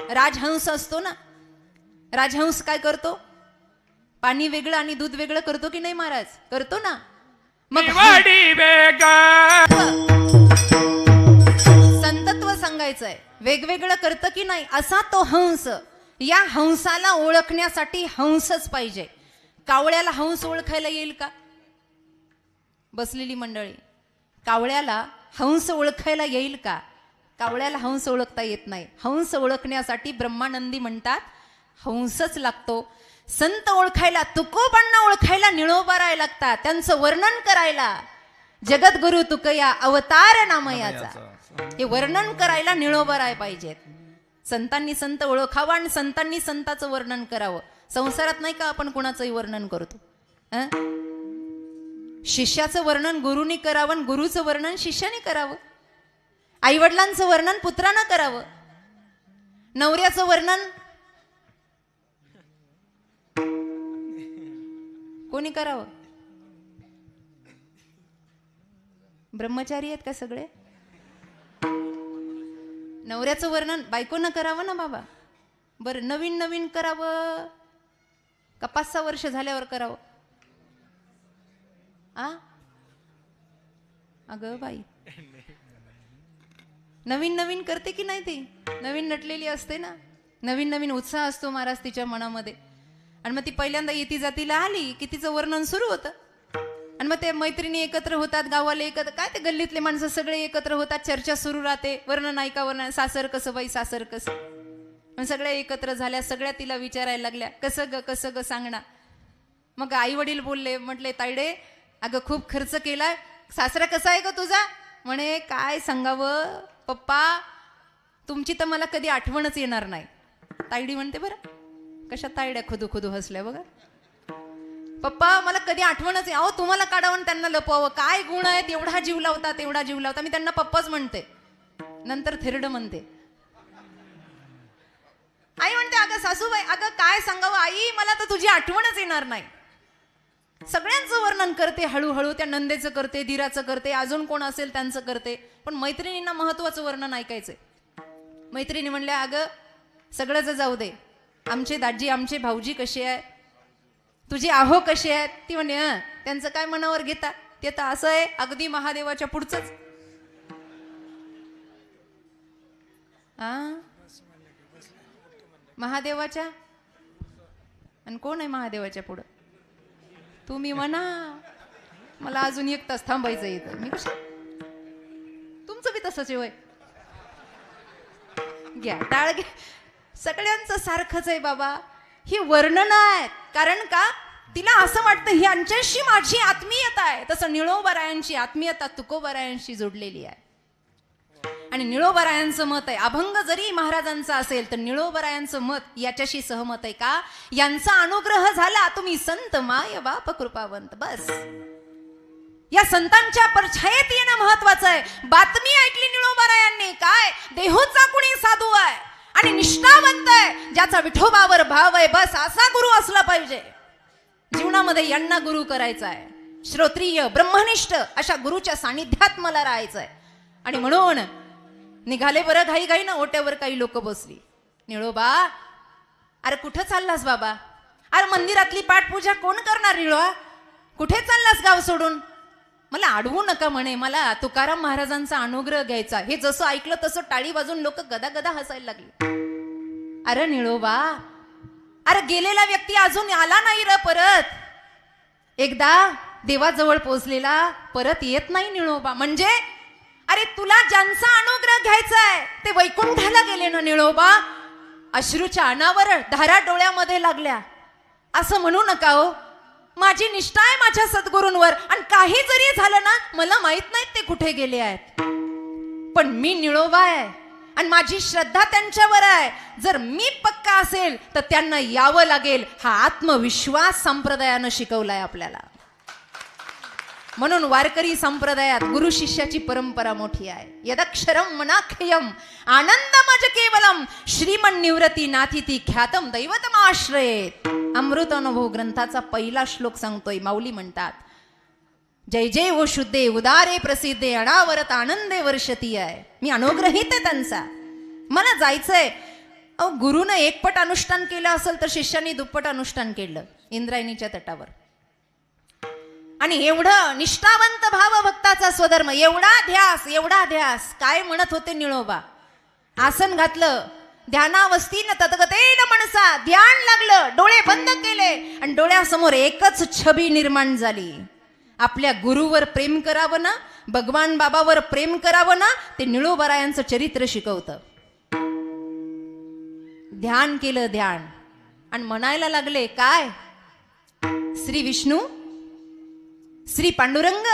राजहंस असतो ना, राजहंस काय करतो? पाणी वेगळं आणि दूध वेगळं करतो की नाही महाराज? करतो ना. मग संतत्व सांगायचंय, वेगवेगळं करतं की नाही असा तो हंस. या हंसाला ओळखण्यासाठी हंसच पाहिजे. कावळ्याला हंस ओळखायला येईल का? बसलेली मंडळी, कावळ्याला हंस ओळखायला येईल का? कावळ्याला हंस ओळखता येत नाही. हंस ओळखण्यासाठी ब्रह्मानंदी म्हणतात हंसच लागतो. संत ओळखायला, तुकोबांना ओळखायला निळोबाराय लागतात. त्यांचं वर्णन करायला जगद्गुरु तुकया अवतार नामयाचा, हे वर्णन करायला निळोबाराय पाहिजेत. संतांनी संत ओळखावा आणि संतांनी संताचं वर्णन करावं. संसारात नाही का आपण कुणाचंही वर्णन करतो. शिष्याचं वर्णन गुरुनी करावं आणि गुरुचं वर्णन शिष्याने करावं. आईवडिलांचं वर्णन पुत्रानं करावं. नवऱ्याचं वर्णन कोणी करावं? ब्रह्मचारी आहेत का सगळे? नवऱ्याचं वर्णन बायकोनं करावं ना बाबा. बरं, नवीन नवीन करावं का 5-6 वर्ष झाल्यावर करावं? अगं बाई, नवीन नवीन करते की नाही? ती नवीन नटलेली असते ना, नवीन नवीन उत्साह असतो महाराज तिच्या मनामध्ये. आणि मग ती पहिल्यांदा येती जातीला आली की तिचं वर्णन सुरू होतं. आणि मग ते मैत्रिणी एकत्र होतात, गावाला एकत्र, काय ते गल्लीतले माणसं सगळे एकत्र होतात, चर्चा सुरू राहते. वर्णन ऐका, वर्णन, सासर कसं बाई, सासर कसं. मग सगळ्या एकत्र झाल्या, सगळ्या तिला विचारायला लागल्या कसं ग सांगणार. मग आई वडील बोलले, म्हटले तायडे अगं खूप खर्च केलाय, सासरा कसा आहे ग तुझा? म्हणे काय सांगावं पप्पा, तुमची तर मला कधी आठवणच येणार नाही. तायडी म्हणते, बरं कशा तायड्या खुदू खुदू हसल्या बघा. पप्पा मला कधी आठवणच, अहो तुम्हाला काढावं त्यांना लपवावं, काय गुण आहेत, एवढा जीव लावतात, एवढा जीव लावता. मी त्यांना पप्पाच म्हणते, नंतर थिरड म्हणते. आई म्हणते अगं सासूबाई, अगं काय सांगावं आई, मला तर तुझी आठवणच येणार नाही. सगळ्यांचं वर्णन करते हळूहळू, त्या नंदेचं करते, दिराचं करते, अजून कोण असेल त्यांचं करते. पण मैत्रिणींना महत्वाचं वर्णन ऐकायचंय. मैत्रिणी म्हणल्या अगं सगळंच जाऊ दे, आमचे दाजी आमचे भाऊजी कसे आहे, तुझी आहो कसे आहेत? ती म्हणे त्यांचं काय मनावर घेता, ते तर असं आहे अगदी महादेवाच्या पुढचंच. महादेवाच्या, आणि कोण आहे महादेवाच्या पुढं? तुम्ही म्हणा, मला अजून 1 तास थांबायचं इथं. मी कशा, तुमचं बी तसंच वय घ्या टाळ घ्या, सगळ्यांचं सारखंच आहे बाबा. ही वर्णन आहेत. कारण का तिला असं वाटतं ही यांच्याशी माझी आत्मीयता आहे. तसं निळोबारायांची आत्मीयता तुकोबारायांशी जोडलेली आहे. आणि निळोबारायांचं मत आहे, अभंग जरी महाराजांचा असेल तर निळोबारायांचं मत याच्याशी सहमत आहे. का? यांचा अनुग्रह झाला, तुम्ही संत माय बाप कृपावंत. बस या संतांच्या परछायेत येणं महत्वाचं आहे. बातमी ऐकली निळोबारायांनी, काय देहूचा कुणी साधू आहे आणि निष्ठावंत आहे, ज्याचा विठोबावर भाव आहे, बस असा गुरु असला पाहिजे. जीवनामध्ये यांना गुरु करायचा आहे. श्रोत्रिय ब्रह्मनिष्ठ अशा गुरुच्या सानिध्यात मला राहायचंय. आणि म्हणून निघाले बरं घाई घाई ना. ओट्यावर काही लोक बसली. निळोबा, अरे कुठं चाललास बाबा? अरे मंदिरातली पाठपूजा कोण करणार निळोबा? कुठे चाललास गाव सोडून? मला अडवू नका म्हणे, मला तुकाराम महाराजांचा अनुग्रह घ्यायचा. हे जसं ऐकलं तसं टाळी वाजून लोक गदा गदा हसायला लागले. अरे निळोबा, अरे गेलेला व्यक्ती अजून आला नाही र परत. एकदा देवाजवळ पोहोचलेला परत येत नाही निळोबा. म्हणजे अरे तुला ज्यांचा अनुग्रह घ्यायचा आहे ते वैकुंठाला गेले ना निळोबा. अश्रूच्या अनावर धारा डोळ्यामध्ये लागल्या. असं म्हणू नका हो, माझी निष्ठा आहे माझ्या सद्गुरूंवर, आणि काही जरी झालं ना मला माहित नाही ते कुठे गेले आहेत, पण मी निळोबा आहे आणि माझी श्रद्धा त्यांच्यावर आहे. जर मी पक्का असेल तर त्यांना यावं लागेल. हा आत्मविश्वास संप्रदायानं शिकवलाय आपल्याला. म्हणून वारकरी संप्रदायात गुरु शिष्याची परंपरा मोठी आहे. यदक्षरम मनाख्यम आनंदमज केवलम श्रीमन निवृत्ती नाथिती ख्यातम दैवतमाश्रयेत. अमृत अनुभव ग्रंथाचा पहिला श्लोक सांगतोय. माऊली म्हणतात, जय जय ओ शुद्धे उदारे प्रसिद्धे अनावरत आनंदे वर्षती आहे. मी अनुग्रहित आहे त्यांचा. मला जायचंय अहो, गुरुनं एकपट अनुष्ठान केलं असेल तर शिष्याने दुप्पट अनुष्ठान केलं इंद्रायणीच्या तटावर. आणि एवढं निष्ठावंत भाव भक्ताचा स्वधर्म, एवढा ध्यास. काय म्हणत होते निळोबा? आसन घातलं, ध्यानावस्थीन तद्गतेन मनसा, ध्यान लागलं, डोळे बंद केले आणि डोळ्यासमोर एकच छबी निर्माण झाली. आपल्या गुरुवर प्रेम करावं ना, भगवान बाबावर प्रेम करावं ना, ते निळोबारायांचं चरित्र शिकवतं. ध्यान केलं, ध्यान, आणि म्हणायला लागले काय? श्री विष्णू, श्री पांडुरंग,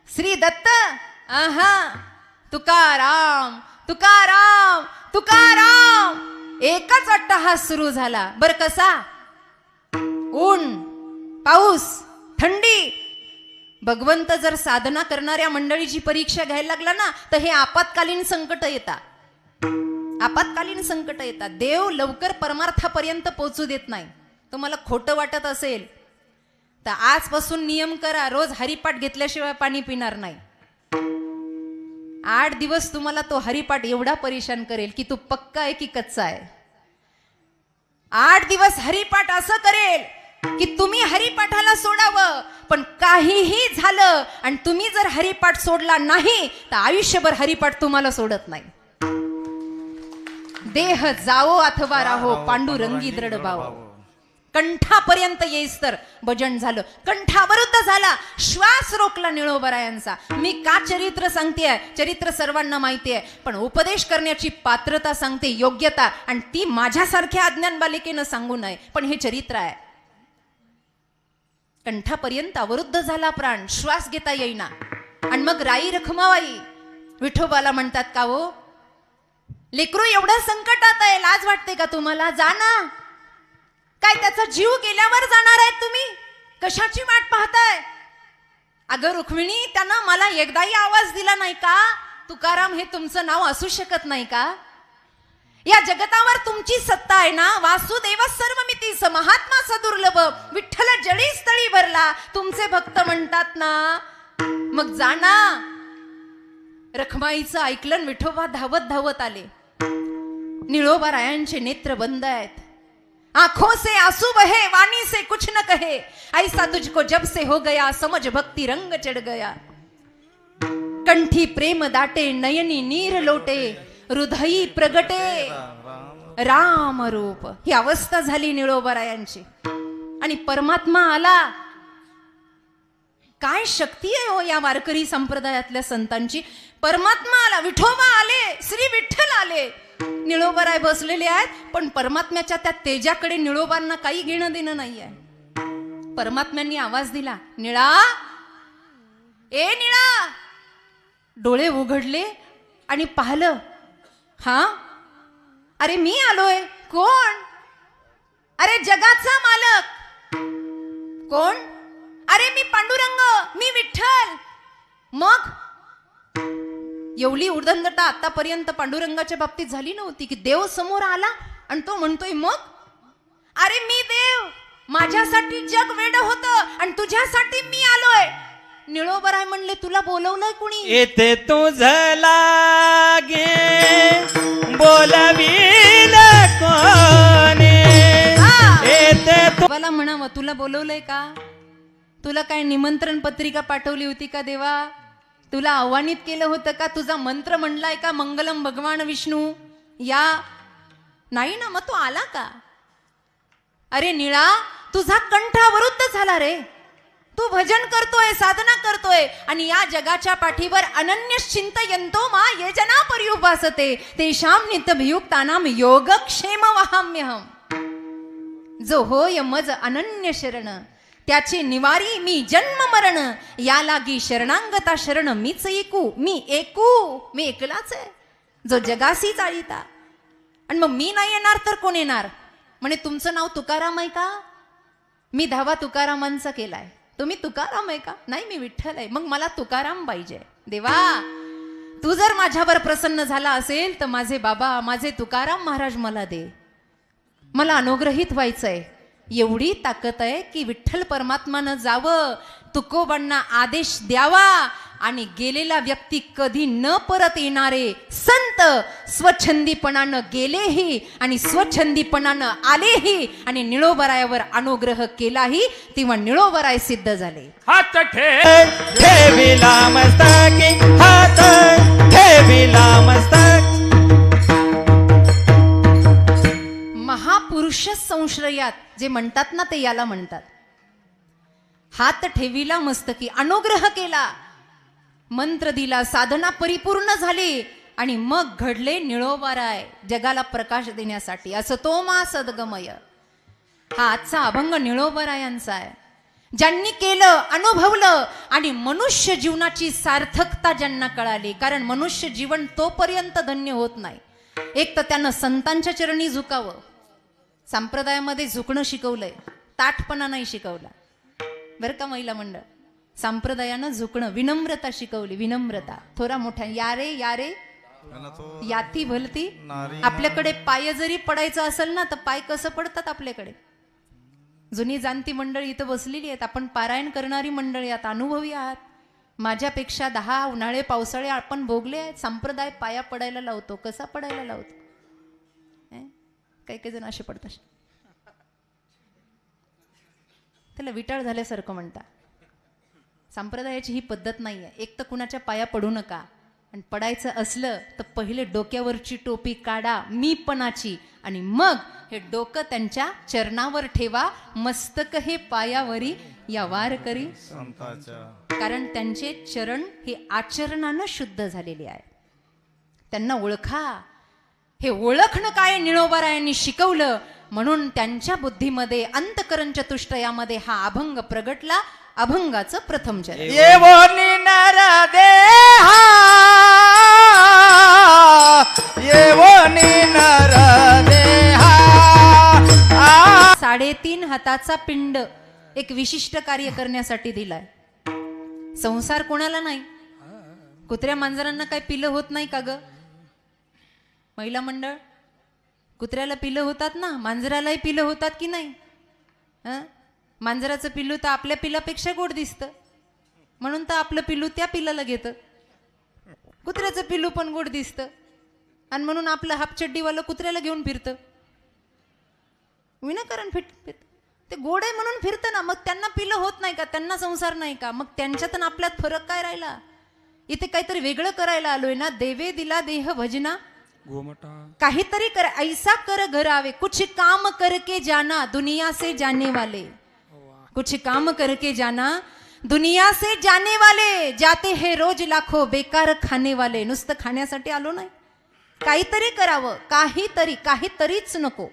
श्री दत्त, आहा, तुकाराम तुकाराम तुकाराम. एकच अट्टहास सुरू झाला. बर कसा? ऊन, पाऊस, थंडी. भगवंत जर साधना करणाऱ्या मंडळीची परीक्षा घ्यायला लागला ना, तर हे आपत्कालीन संकट येतात. आपत्कालीन संकट येतात. देव लवकर परमार्थापर्यंत पोहोचू देत नाही. तुम्हाला खोटं वाटत असेल तर आजपासून नियम करा, रोज हरिपाठ घेतल्याशिवाय पाणी पिणार नाही. 8 दिवस तुम्हाला तो हरिपाठ एवढा परेशान करेल की तू पक्का आहे की कच्चा आहे. 8 दिवस हरिपाठ असं करेल की तुम्ही हरिपाठाला सोडावं, पण काहीही झालं आणि तुम्ही जर हरिपाठ सोडला नाही तर आयुष्यभर हरिपाठ तुम्हाला सोडत नाही. देह जावो अथवा राहो, पांडुरंगी दृढ भाव. कंठापर्यंत येईस तर भजन झालं. कंठावरुद्ध झाला, श्वास रोखला निळोबरायांचा. मी का चरित्र सांगतेय? चरित्र सर्वांना माहिती आहे, पण उपदेश करण्याची पात्रता सांगते, योग्यता, आणि ती माझ्यासारख्या अज्ञान बालिकेनं सांगू नये, पण हे चरित्र आहे. कंठापर्यंत अवरुद्ध झाला प्राण, श्वास घेता येईना. आणि मग राई रखमाबाई विठोबाला म्हणतात, का हो लेकरू एवढं संकटात आहे, लाज वाटते का तुम्हाला? जा ना. काय त्याचा जीव गेल्यावर जाणार आहे तुम्ही? कशाची वाट पाहताय? अगं रुक्मिणी, त्यानं मला एकदाही आवाज दिला नाही का? तुकाराम हे तुमचं नाव असू शकत नाही का? या जगतावर तुमची सत्ता आहे ना. वासुदेव सर्वमितीस, महात्मा सदुर्लभ, विठ्ठल जळी स्थळी भरला, तुमचे भक्त म्हणतात ना. मग जा ना. रखमाईचं ऐकलं, विठोबा धावत धावत आले. निळोबारायांचे नेत्र बंद आहेत. आंखों से आंसू बहे, वाणी से कुछ न कहे, ऐसा तुझको जब से हो गया, समझ भक्ति रंग चढ़ गया. कंठी प्रेम दाटे, नयनी नीर लोटे, हृदयी प्रगटे राम रूप. ही अवस्था झाली निळोबारायांची. आणि परमात्मा आला. काय शक्ती आहे हो या वारकरी संप्रदायातल्या संतांची. परमात्मा आला, विठोबा आले, श्री विठ्ठल आले. निळोबाराय बसलेले आहेत, पण परमात्म्याच्या त्या तेजाकडे निळोबांना काही घेणं देणं नाहीये. परमात्म्यांनी आवाज दिला, निळा, ए निळा. डोळे उघडले आणि पाहिलं, हा, अरे मी आलोय. कोण? अरे जगाचा मालक. कोण? अरे मी पांडुरंग, मी विठ्ठल. मग एवढी उर्दंडता आतापर्यंत पांडुरंगाच्या बाबतीत झाली नव्हती की देव समोर आला आणि तो म्हणतोय मग. अरे मी देव, माझ्यासाठी जग वेड होतं आणि तुझ्यासाठी मी आलोय. निळोबराय म्हणले, तुला बोलवलंय कुणी? येते तुझ लागे बोलवील कोणी. येते देवाला म्हणावं, तुला बोलवलंय का? तुला काय निमंत्रण पत्रिका पाठवली होती का देवा? तुला आव्हानित केलं होतं का? तुझा मंत्र म्हणलाय का, मंगलम भगवान विष्णू या? नाही ना. मग तो आला का? अरे निळा, तुझा कंठ अवरुद्ध झाला रे. तू भजन करतोय, साधना करतोय, आणि या जगाच्या पाठीवर अनन्य चिंतयन्तो मा ये जना पर्युपासते तेषां नित्यभियुक्तानां योगक्षेम वहाम्यहम्. जो होय मज अनन्य शरण, त्याची निवारी मी जन्म मरण. या लागी शरणांगता शरण मीच एकू. मी एकलाच आहे जो जगासी चालिता. आणि मग मी नाही येणार तर कोण येणार? म्हणे तुमचं नाव तुकाराम आहे का? मी धावा तुकारामांचा केलाय. तुम्ही तुकाराम आहे का? नाही, मी विठ्ठल आहे. मग मला तुकाराम पाहिजे. देवा, तू जर माझ्यावर प्रसन्न झाला असेल तर माझे बाबा, माझे तुकाराम महाराज मला दे. मला अनुग्रहित व्हायचंय. एवढी ताकद आहे की विठ्ठल परमात्मानं जावं, तुकोबांना आदेश द्यावा, आणि गेलेला व्यक्ती कधी न परत येणारे संत स्वच्छंदीपणानं गेलेही आणि स्वच्छंदीपणानं आलेही आणि निळोबरायावर अनुग्रह केलाही, तेव्हा निळोबराय सिद्ध झाले. हात ठेविला मस्तकी, हात ठेविला मस्तक. महापुरुष संश्रयात जे म्हणतात ना, ते याला म्हणतात. हात ठेविला मस्तकी, अनुग्रह केला, मंत्र दिला, साधना परिपूर्ण झाली आणि मग घडले निळोबाराय जगाला प्रकाश देण्यासाठी. असतो मा सद्गमय. हा आजचा अभंग निळोबारायांचा आहे. ज्यांनी केलं, अनुभवलं आणि मनुष्य जीवनाची सार्थकता ज्यांना कळाली. कारण मनुष्य जीवन तोपर्यंत धन्य होत नाही, एक तर त्यानं संतांच्या चरणी झुकावं. संप्रदायामध्ये झुकणं शिकवलंय, ताठपणा नाही शिकवला बरं का महिला मंडळ. संप्रदायानं झुकणं, विनम्रता शिकवली, विनम्रता. थोरा मोठ्या यारे यारे याती भलती. आपल्याकडे पाय जरी पडायचं असेल ना, तर पाय कसं पडतात आपल्याकडे. जुनी जाणती मंडळी इथं बसलेली आहेत, आपण पारायण करणारी मंडळी आहात, अनुभवी आहात. माझ्यापेक्षा 10 उन्हाळे पावसाळे आपण भोगले आहेत. संप्रदाय पाया पडायला लावतो, कसा पडायला लावतो. काही काही जण असे पडतात, त्याला विटाळ झाल्यासारखं म्हणता. संप्रदायाची ही पद्धत नाही आहे. एक तर कुणाच्या पाया पडू नका, आणि पडायचं असलं तर पहिले डोक्यावरची टोपी काढा मीपणाची, आणि मग हे डोकं त्यांच्या चरणावर ठेवा, मस्तक हे पायावरी या वार करी संताच्या. कारण त्यांचे चरण हे आचरणानं शुद्ध झालेले आहे. त्यांना ओळखा. हे ओळखणं काय निळोबारायांनी शिकवलं, म्हणून त्यांच्या बुद्धीमध्ये अंतकरण चतुष्टयामध्ये हा अभंग प्रगटला. अभंगाचं प्रथम चरण. येवोनी नर देहा, येवोनी नर देहा. 3.5 हाताचा पिंड एक विशिष्ट कार्य करण्यासाठी दिलाय. संसार कोणाला नाही. कुत्र्या मांजरांना काय पिलं होत नाही का ग महिला मंडळ. कुत्र्याला पिलं होतात ना, मांजरालाही पिलं होतात की नाही. मांजराचं पिल्लू तर आपल्या पिलापेक्षा गोड दिसतं, म्हणून तर आपलं पिल्लू त्या पिल्लाला घेतं. कुत्र्याचं पिल्लू पण गोड दिसतं, आणि म्हणून आपलं हापचड्डीवालं कुत्र्याला घेऊन फिरतं. विनाकारण ते गोड आहे म्हणून फिरतं ना. मग त्यांना पिलं होत नाही का, त्यांना संसार नाही का. मग त्यांच्यात आणि आपल्यात फरक काय राहिला. इथे काहीतरी वेगळं करायला आलोय ना. देवे दिला देह भजना, काहीतरी कर ऐसा कर घर आवे. कुछ काम करके जाना दुनिया से जाने वाले, कुछ काम करके जाना दुनिया से जाने वाले, जाते हैं रोज लाखों बेकार खाने वाले. नुसतं खाण्यासाठी आलो नाही, काहीतरी करावं. काहीतरीच नको.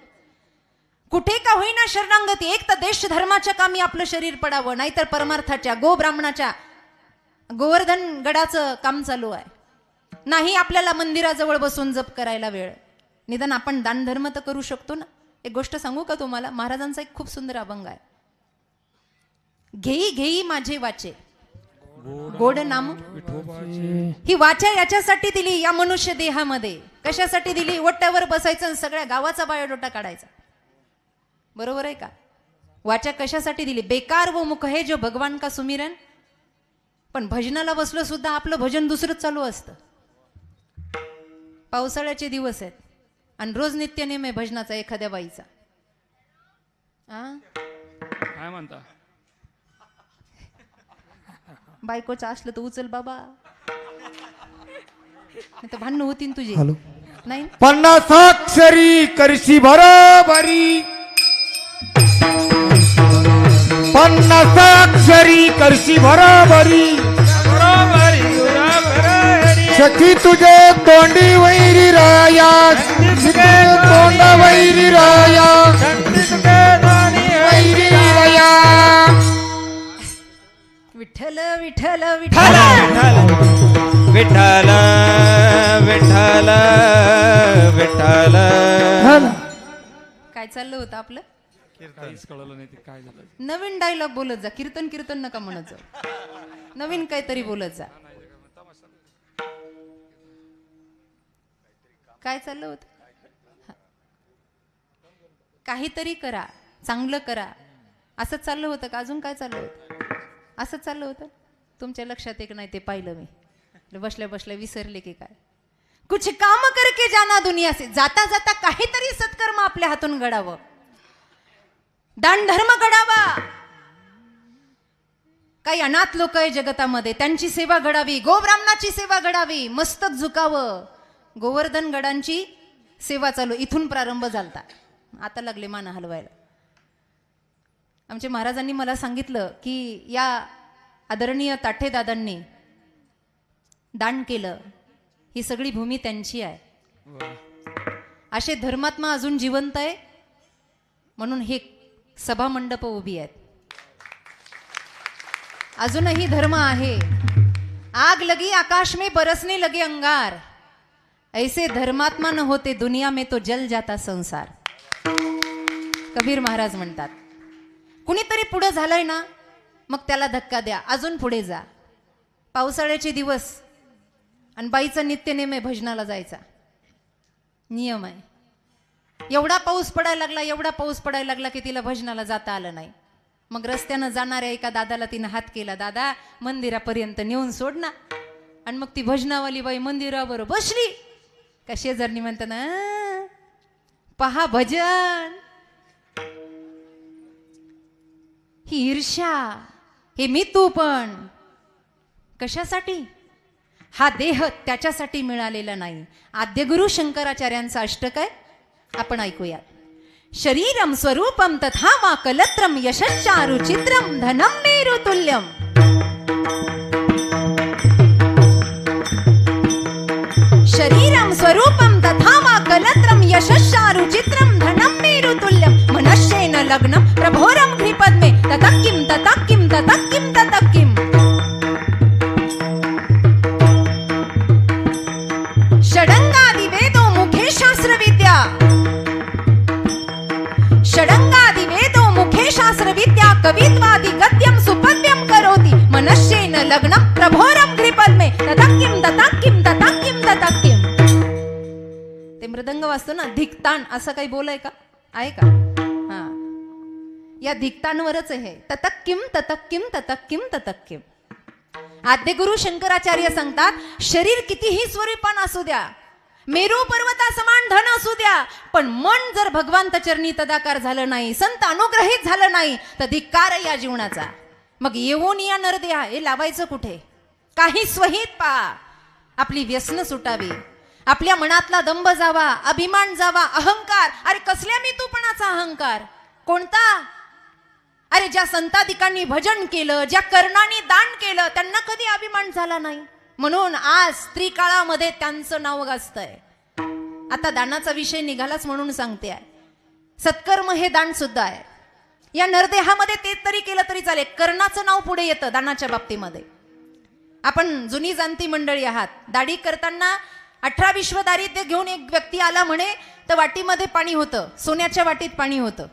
कुठे का होईना शरणांगती. एक तर देश धर्माच्या कामी आपलं शरीर पडावं, नाहीतर परमार्थाच्या गो ब्राह्मणाच्या गोवर्धन गडाचं काम चालू आहे. नाही आपल्याला मंदिराजवळ बसून जप करायला वेळ. निदान आपण दानधर्म तर करू शकतो ना. एक गोष्ट सांगू का तुम्हाला. महाराजांचा एक खूप सुंदर अभंग आहे. घेई घेई माझे वाचे गोड नाम. ही वाचा याच्यासाठी दिली या मनुष्य देहामध्ये. कशासाठी दिली. वट्यावर बसायचं आणि सगळ्या गावाचा बायोडोटा काढायचा. बरोबर आहे का. वाचा कशासाठी दिली. बेकार वो मुख है जो भगवान का सुमिरन. पण भजनाला बसलो सुद्धा आपलं भजन दुसरंच चालू असतं. पावसाळ्याचे दिवस आहेत आणि रोज नित्यनेम आहे भजनाचा एखाद्या बाईचा. काय म्हणता. बायकोचं असलं तर उचल बाबा, नाही तर भांडणं होतीन तुझी. नाही 50 अक्षरी करशी बरोबरी, 50 अक्षरी करशी बरोबरी. सखी तुझे तोंडी वैरी राया, तोंड वैरी राया, वैरी राया. विठ्ठल विठ्ठल विठ्ठल विठ्ठल विठ्ठल विठ्ठल. काय चाललं होतं आपलं. काहीच कळलं नाही ते काय झालं. नवीन डायलॉग बोलत जा. कीर्तन नका म्हणत जा. नवीन काहीतरी बोलत जा. काय चाललं होतं. काहीतरी करा, चांगलं करा, असं चाललं होतं का. अजून काय चाललं होतं. असं चाललं होतं. तुमच्या लक्षात एक नाही ते पाहिलं मी बसल्या बसल्या विसरले की काय. कुछ काम करके जाना दुनिया से, जाता जाता काहीतरी सत्कर्म आपल्या हातून घडावं, दान धर्म घडावा. काही अनाथ लोक आहे जगतामध्ये, त्यांची सेवा घडावी, गोब्राह्मणाची सेवा घडावी, मस्तक झुकावं. गोवर्धन गडांची सेवा चालू, इथून प्रारंभ झालता, आता लागले मान हलवायला. आमच्या महाराजांनी मला सांगितलं की या आदरणीय ताठे दादांनी दान केलं, ही सगळी भूमी त्यांची आहे. असे धर्मात्मा अजून जिवंत आहे म्हणून हे सभा मंडप उभी आहेत. अजूनही धर्म आहे. आग लगी आकाश में बरसने लगे अंगार, ऐसे धर्मात्मा न होते दुनिया में तो जल जाता संसार. कबीर महाराज म्हणतात. कुणीतरी पुढे झालंय ना, मग त्याला धक्का द्या, अजून पुढे जा. पावसाळ्याचे दिवस आणि बाईचा नित्यनेम आहे भजनाला जायचा, नियम आहे. एवढा पाऊस पडायला लागला, एवढा पाऊस पडायला लागला की तिला भजनाला जाता आलं नाही. मग रस्त्यानं जाणाऱ्या एका दादाला तिनं हात केला, दादा मंदिरापर्यंत नेऊन सोड ना. आणि मग ती भजनावाली बाई मंदिरावर बसली का शेजारनी म्हणताना पहा भजन. ही ईर्ष्या, हे मी तू पण कशासाठी? हा देह त्याच्यासाठी मिळालेला नाही. आद्यगुरु शंकराचार्यांचा अष्टक आहे, आपण ऐकूया. शरीरम स्वरूपम तथा वा कलत्रम यशश्चारु चित्रम धनम मेरु तुल्यम. शरीरम स्वरूपम तथा वा कलत्रम यशश्चारु चित्रम धनम मेरु तुल्यम. मनश्येन लग्नम प्रभोरम घ्रिपद्मे ततक्किम ततक्किम ततक्किम ततक्किम. षडंगादि वेदो मुखे शास्त्र विद्या, षडंगादि वेदो मुखे शास्त्र विद्या कवित्वादि गद्यम सुपद्यम करोति. मनश्येन लग्नम प्रभोरम घ्रिपद्मे ततक्किम ततक्किम ततक्किम ततक्किम. ते मृदंग वाजतो ना, धिक्तान, असं काही बोलाय का? आहे का? हा, या धिक्तांवरच आहे. ततक्किम ततक्किम ततक्किम ततक्किम. आद्यगुरु शंकराचार्य सांगतात, शरीर कितीही स्वरूपान असू द्या, मेरू पर्वता समान धन असू द्या, पण मन जर भगवंत चरणी तदाकार झालं नाही, संत अनुग्रहित झालं नाही, तर धिक्कार या जीवनाचा. मग येऊन या नरदेहा हे लावायचं कुठे? काही स्वहित पहा, आपली व्यसन सुटावी, आपल्या मनातला दंभ जावा, अभिमान जावा, अहंकार. अरे कसल्या मी तूपणाचा अहंकार कोणता? अरे ज्या संताधिकांनी भजन केलं, ज्या कर्णांनी दान केलं, त्यांना कधी अभिमान झाला नाही. म्हणून आज स्त्री काळामध्ये त्यांचं नाव गाजतंय. आता दानाचा विषय निघालाच म्हणून सांगते आहे. सत्कर्म हे दान सुद्धा आहे. या नरदेहामध्ये ते तरी केलं तरी चालेल. कर्णाचं नाव पुढे येतं दानाच्या बाबतीमध्ये. आपण जुनी जाणती मंडळी आहात. दाढी करताना 18 विश्व दारिद्र्य घेऊन एक व्यक्ती आला म्हणे, तर वाटीमध्ये पाणी होतं, सोन्याच्या वाटीत पाणी होतं.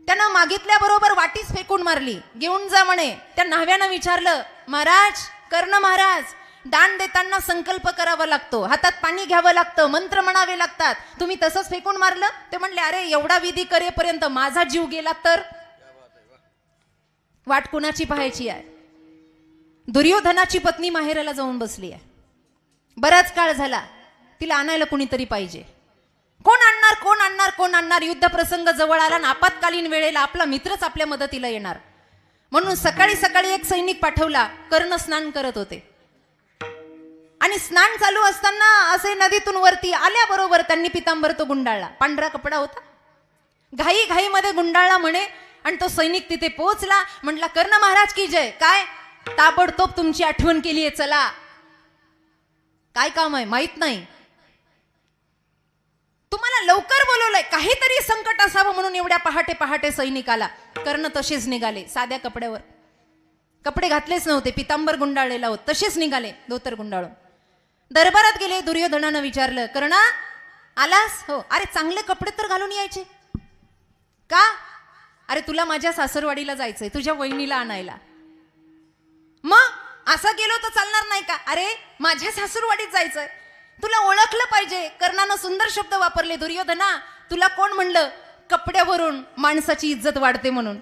त्यानं मागितल्याबरोबर वाटीच फेकून मारली. घेऊन जा म्हणे. त्या न्हाव्यानं विचारलं, महाराज, कर्ण महाराज, दान देताना संकल्प करावा लागतो, हातात पाणी घ्यावं लागतं, मंत्र म्हणावे लागतात, तुम्ही तसंच फेकून मारलं? ते म्हणले, अरे एवढा विधी करेपर्यंत माझा जीव गेला तर? वाट कुणाची पाहायची आहे? दुर्योधनाची पत्नी माहेराला जाऊन बसली आहे. बराच काळ झाला, तिला आणायला कुणीतरी पाहिजे. कोण आणणार, कोण आणणार, कोण आणणार? युद्ध प्रसंग जवळ आला आणि आपत्कालीन वेळेला आपला मित्रच आपल्या मदतीला येणार. म्हणून सकाळी सकाळी एक सैनिक पाठवला. कर्ण स्नान करत होते आणि स्नान चालू असताना असे नदीतून वरती आल्याबरोबर त्यांनी पितांबर तो गुंडाळला. पांढरा कपडा होता, घाई घाईमध्ये गुंडाळला म्हणे. आणि तो सैनिक तिथे पोहोचला, म्हटला, कर्ण महाराज की जय. काय? ताबडतोब तुमची आठवण केलीये, चला. काय काम आहे माहित नाही, तुम्हाला लवकर बोलवलंय, काहीतरी संकट असावं म्हणून एवढ्या पहाटे पहाटे सैनिक आला. कर्ण तसेच निघाले, साध्या कपड्यावर, कपडे घातलेच नव्हते, पितांबर गुंडाळलेला होत, तसेच निघाले धोतर गुंडाळून. दरबारात गेले. दुर्योधनानं विचारलं, कर्णा आलास? हो. अरे चांगले कपडे तर घालून यायचे का? अरे तुला माझ्या सासरवाडीला जायचंय, तुझ्या वहिनीला आणायला. मग असं गेलो तर चालणार नाही का? अरे माझ्या सासरवाडीत जायचंय, तुला ओळखलं पाहिजे. कर्णानं सुंदर शब्द वापरले. दुर्योधना, तुला कोण म्हणलं कपड्यावरून माणसाची इज्जत वाढते म्हणून?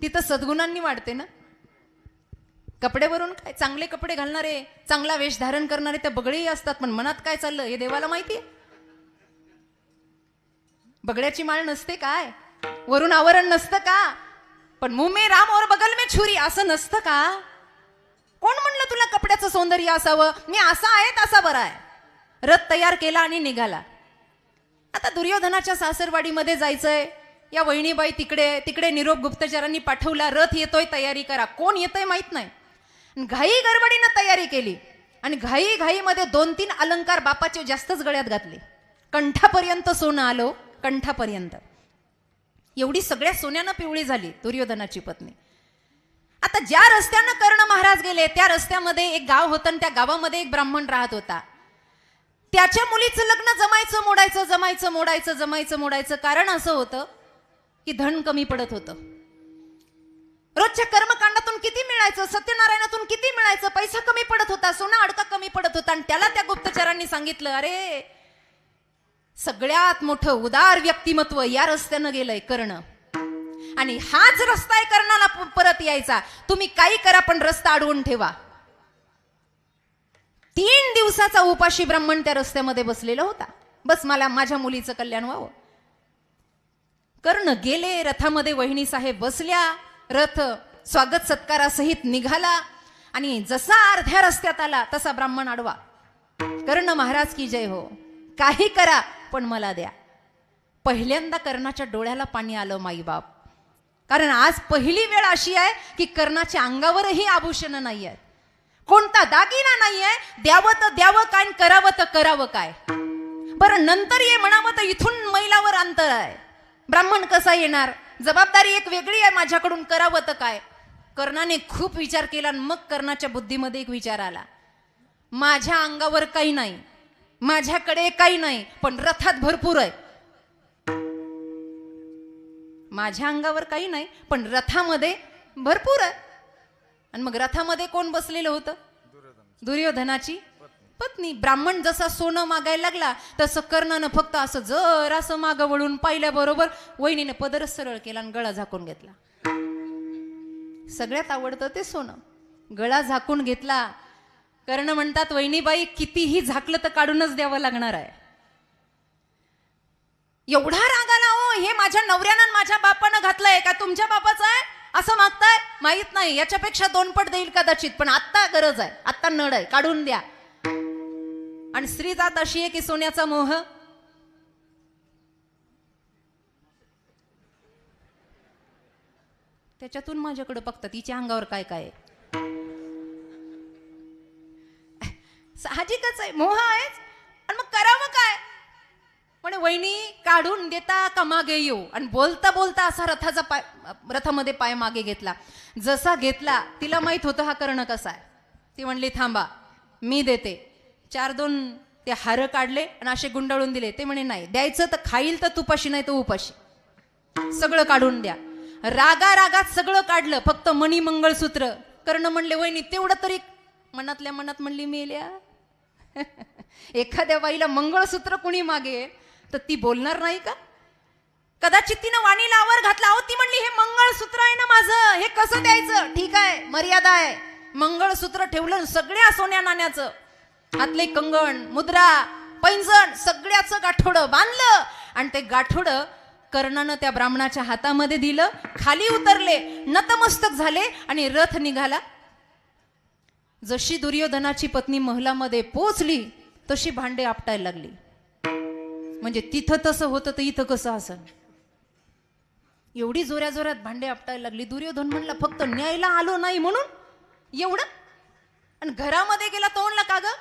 तिथं सद्गुणांनी वाढते ना. कपड्यावरून काय, चांगले कपडे घालणारे, चांगला वेश धारण करणारे त्या बगळेही असतात, पण मनात काय चाललं हे देवाला माहितीये. बगड्याची माळ नसते काय, वरून आवरण नसतं का, पण मुंह में राम और बगल में छुरी असं नसतं का. कोण म्हणलं तुला कपड्याचं सौंदर्य असावं, मी असा आहे तसा बरा आहे. रथ तयार केला आणि निघाला. आता दुर्योधनाच्या सासरवाडीमध्ये जायचंय. या वहिनीबाई तिकडे निरोप गुप्तचरांनी पाठवला, रथ येतोय तयारी करा. कोण येतोय माहित नाही. घाई गडबडीनं तयारी केली आणि घाईमध्ये 2-3 अलंकार बापाचे जास्तच गळ्यात घातले. कंठापर्यंत सोनं आलो, कंठापर्यंत. एवढी सगळ्या सोन्यानं पिवळी झाली दुर्योधनाची पत्नी. आता ज्या रस्त्यानं कर्ण महाराज गेले त्या रस्त्यामध्ये एक गाव होतं आणि त्या गावामध्ये एक ब्राह्मण राहत होता. त्याच्या मुलीचं लग्न जमायचं मोडायचं. कारण असं होतं की धन कमी पडत होतं. रोजच्या कर्मकांडातून किती मिळायचं, सत्यनारायणातून किती मिळायचं, पैसा कमी पडत होता, सोना अडका कमी पडत होता. आणि त्याला त्या गुप्तचरांनी सांगितलं, अरे सगळ्यात मोठं उदार व्यक्तिमत्व या रस्त्यानं गेलंय कर्ण, आणि हाच रस्ता आहे कर्णाला परत यायचा. तुम्ही काही करा पण रस्ता अडवून ठेवा. 3 दिवसाचा उपाशी ब्राह्मण त्या रस्त्यामध्ये बसलेला होता. बस मला माझ्या मुलीचं कल्याण व्हावं. कर्ण गेले, रथामध्ये वहिनी साहेब बसल्या, रथ स्वागत सत्कारासहित निघाला आणि जसा अर्ध्या रस्त्यात आला तसा ब्राह्मण आडवा. कर्ण महाराज की जय हो, काही करा पण मला द्या. पहिल्यांदा कर्णाच्या डोळ्याला पाणी आलं माई बाप. कारण आज पहिली वेळ अशी आहे की कर्णाच्या अंगावरही आभूषण नाही आहेत, कोणता दागिना नाहीये. द्यावं तर द्यावं काय, करावं तर करावं काय. बरं नंतर ये म्हणावं तर इथून मैलावर अंतर आहे. ब्राह्मण कसा येणार, जबाबदारी एक वेगळी आहे माझ्याकडून, करावं तर काय. कर्णाने खूप विचार केला आणि मग कर्णाच्या बुद्धीमध्ये एक विचार आला, माझ्या अंगावर काही नाही, माझ्याकडे काही नाही, पण रथात भरपूर आहे. माझ्या अंगावर काही नाही पण रथामध्ये भरपूर आहे. आणि मग रथामध्ये कोण बसलेलं होतं, दुर्योधनाची पत्नी. ब्राह्मण जसा सोनं मागायला लागला तसं कर्णानं फक्त असं जरासं मागं वळून पाहिल्याबरोबर वहिनीने पदरच सरळ केला आणि गळा झाकून घेतला. सगळ्यात आवडतं ते सोनं, गळा झाकून घेतला. कर्ण म्हणतात, वहिनीबाई कितीही झाकलं तर काढूनच द्यावं लागणार आहे. एवढा राग आला हो, हे माझ्या नवऱ्यानं माझ्या बापानं घातलंय का तुमच्या बापाचं आहे असं मागताय, माहित नाही याच्यापेक्षा 2 पट देईल कदाचित, पण आत्ता गरज आहे, आत्ता नड आहे, काढून द्या. आणि स्त्री जात अशी आहे की सोन्याचा मोह. त्याच्यातून माझ्याकडे बघतात तिच्या अंगावर काय काय. साहजिकच आहे, मोह आहेच. आणि मग करावं काय. पण वहिनी काढून देता का मागे येऊ. आणि बोलता बोलता असा रथामध्ये पाय मागे घेतला. जसा घेतला तिला माहित होतं हा कर्ण कसा आहे. ती म्हणली थांबा मी देते. 4-2 ते हार काढले आणि असे गुंडाळून दिले. ते म्हणे नाही, द्यायचं तर खाईल तर तुपाशी, नाही तर उपाशी, सगळं काढून द्या. रागात सगळं काढलं, फक्त मणी मंगळसूत्र. कर्ण म्हणले वहिनी तेवढं तरी. मनातल्या मनात म्हणली मेल्या, एखाद्या बाईला मंगळसूत्र कुणी मागे तर ती बोलणार नाही का. कदाचित तिनं वाणीला आवर घातला. अहो ती म्हणली हे मंगळसूत्र आहे ना माझं, हे कसं द्यायचं. ठीक आहे, मर्यादा आहे. मंगळसूत्र ठेवलं, सगळ्या सोन्या नाण्याचं, हातले कंगण, मुद्रा, पैंजण, सगळ्याचं गाठोडं बांधलं. आणि ते गाठोडं कर्णानं त्या ब्राह्मणाच्या हातामध्ये दिलं. खाली उतरले, नतमस्तक झाले आणि रथ निघाला. जशी दुर्योधनाची पत्नी महलामध्ये पोचली तशी भांडे आपटायला लागली. म्हणजे तिथं तसं होतं तर इथं कसं असं. एवढी जोरात भांडे आपटायला लागली. दुर्योधन म्हणला फक्त न्यायला आलो नाही म्हणून एवढं. आणि घरामध्ये गेला तो म्हणला का ग,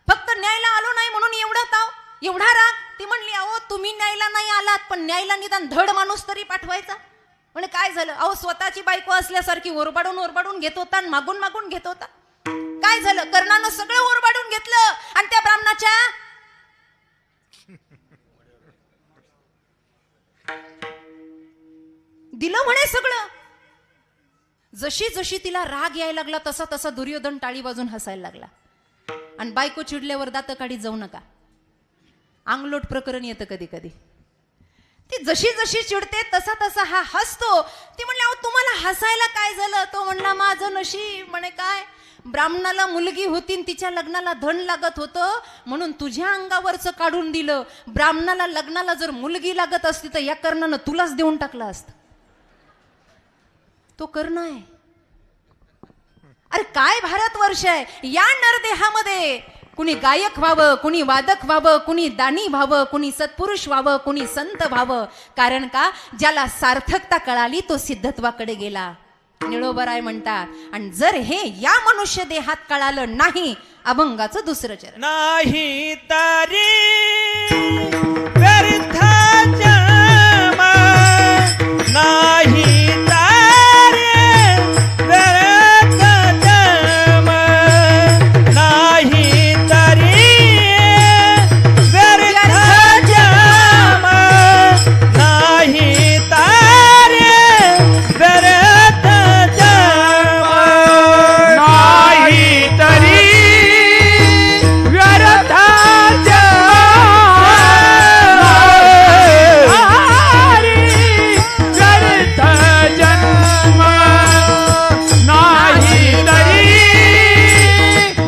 फक्त न्यायला आलो नाही म्हणून एवढा ताव, एवढा राग. ती म्हणली अहो तुम्ही न्यायला नाही आलात पण न्यायला निदान धड माणूस तरी पाठवायचा. म्हणे काय झालं. अहो स्वतःची बायको असल्यासारखी ओरबाडून घेत होता आणि मागून घेत होता. काय झालं. कर्णानं सगळं ओरबाडून घेतलं आणि त्या ब्राह्मणाच्या दिलं म्हणे सगळं. जशी तिला राग यायला लागला तसा दुर्योधन टाळी वाजून हसायला लागला. आणि बायको चिडल्यावर दात काढीत जाऊ नका, अंगलोट प्रकरण येतं कधी कधी. ती जशी जशी चिडते तसा तसा हा हसतो. ती म्हणली अहो तुम्हाला हसायला काय झालं? तो म्हणला माझं नशीब. म्हणे काय? ब्राह्मणाला मुलगी होती आणि तिच्या लग्नाला धन लागत होतं म्हणून तुझ्या अंगावरचं काढून दिलं. ब्राह्मणाला लग्नाला जर मुलगी लागत असती तर या कर्णानं तुलाच देऊन टाकलं असतं. तो कर्ण आहे. अरे काय भारतवर्ष आहे. या नरदेहामध्ये कुणी गायक व्हावं, कुणी वादक व्हावं, कुणी दानी व्हावं, कुणी सत्पुरुष व्हावं, कुणी संत व्हावं. कारण का ज्याला सार्थकता कळाली तो सिद्धत्वाकडे गेला. निळोबराय म्हणतात. आणि जर हे या मनुष्य देहात कळालं नाही, अभंगाचं दुसरं चरण. नाही तरी व्यर्थ जन्म, नाही तरी व्यर्थ जन्म, नाही तरी व्यर्थ जन्म, नाही तरी व्यर्थ जन्म, नाही तरी व्यर्थ जन्म, नाही तरी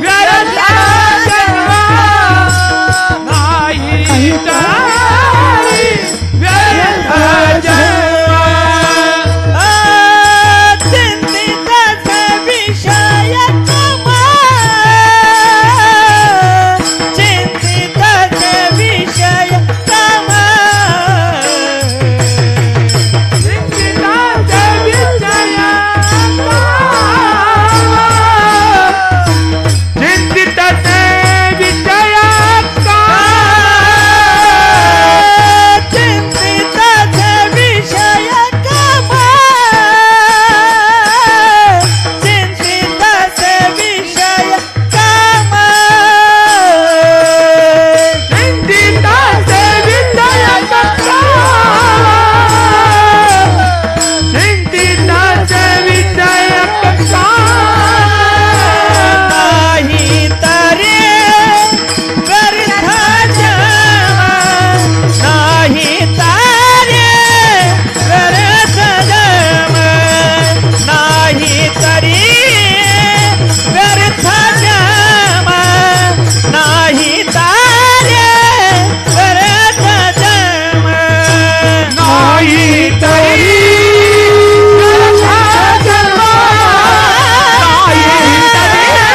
व्यर्थ जन्म, नाही तरी व्यर्थ जन्म. चिंतितच विषय कमा, चिंतितच विषय कमा, चिंतिताचे विषय का, चिंतितच विषय कमा, चिंतितच विषय कमा, चिंतिताचे विषय का, चिंतिताचे विषय का, नाही तरी व्यर्थ जन्म, नाही तरी व्यर्थ जन्म, नाही तरी व्यर्थ जन्म, नाही तरी व्यर्थ जन्म, नाही तरी व्यर्थ जन्म, नाही तरी व्यर्थ जन्म, नाही तरी